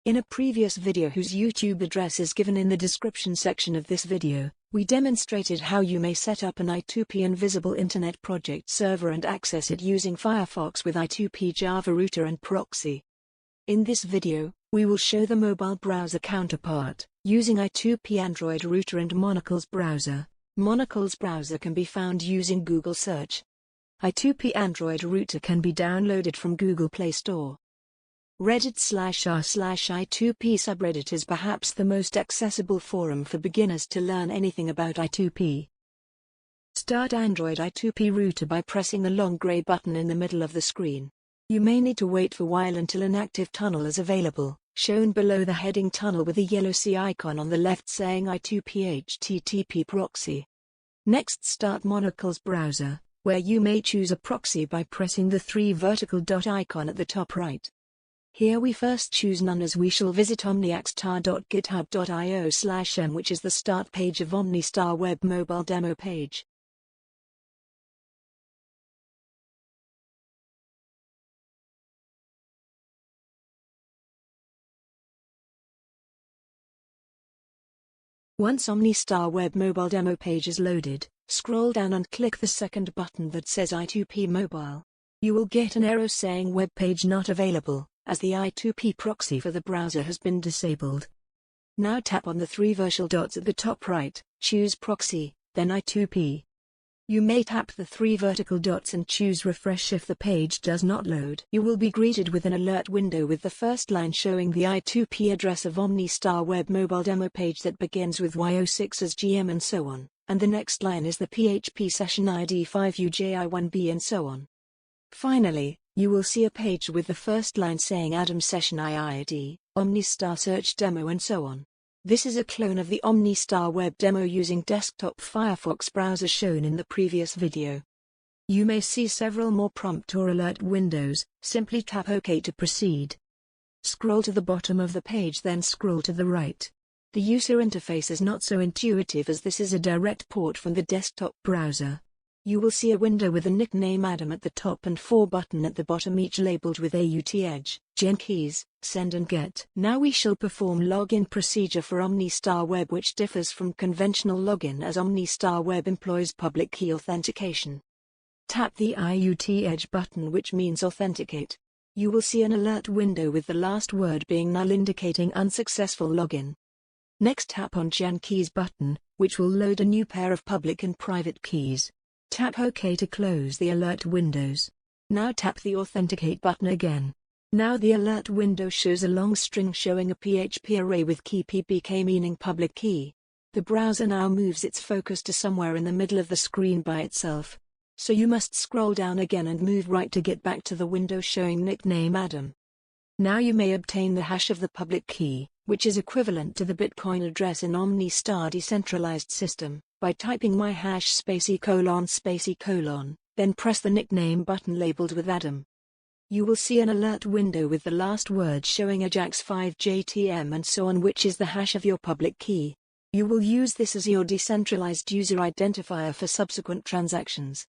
In a previous video whose YouTube address is given in the description section of this video, we demonstrated how you may set up an I2P invisible Internet project server and access it using Firefox with I2P Java router and proxy. In this video, we will show the mobile browser counterpart, using I2P Android router and Monocles browser. Monocles browser can be found using Google search. I2P Android router can be downloaded from Google Play Store. Reddit/r/I2P subreddit is perhaps the most accessible forum for beginners to learn anything about I2P. Start Android I2P router by pressing the long gray button in the middle of the screen. You may need to wait for a while until an active tunnel is available, shown below the heading tunnel with a yellow C icon on the left saying I2P HTTP proxy. Next, start Monocles browser, where you may choose a proxy by pressing the three vertical dot icon at the top right. Here we first choose none, as we shall visit omniaxtar.github.io/m, which is the start page of OmniStar web mobile demo page. Once OmniStar web mobile demo page is loaded, scroll down and click the second button that says I2P mobile. You will get an error saying web page not available, as the I2P proxy for the browser has been disabled. Now tap on the three vertical dots at the top right, choose proxy, then I2P. You may tap the three vertical dots and choose refresh if the page does not load. You will be greeted with an alert window with the first line showing the I2P address of OmniStar web mobile demo page that begins with Y06 as GM and so on, and the next line is the PHP session ID 5UJI1B and so on. Finally, you will see a page with the first line saying Adam Session IID, OmniStar Search Demo and so on. This is a clone of the OmniStar web demo using desktop Firefox browser shown in the previous video. You may see several more prompt or alert windows. Simply tap OK to proceed. Scroll to the bottom of the page, then scroll to the right. The user interface is not so intuitive, as this is a direct port from the desktop browser. You will see a window with the nickname Adam at the top and 4 buttons at the bottom, each labeled with AUT Edge, Gen keys, Send and Get. Now we shall perform login procedure for OmniStar Web, which differs from conventional login as OmniStar Web employs public key authentication. Tap the AUT Edge button, which means authenticate. You will see an alert window with the last word being null, indicating unsuccessful login. Next, tap on Gen keys button, which will load a new pair of public and private keys. Tap OK to close the alert windows. Now tap the Authenticate button again. Now the alert window shows a long string showing a PHP array with key PBK, meaning public key. The browser now moves its focus to somewhere in the middle of the screen by itself. So you must scroll down again and move right to get back to the window showing nickname Adam. Now you may obtain the hash of the public key, which is equivalent to the Bitcoin address in OmniStar decentralized system, by typing my hash //, then press the nickname button labeled with Adam. You will see an alert window with the last word showing Ajax 5JTM and so on, which is the hash of your public key. You will use this as your decentralized user identifier for subsequent transactions.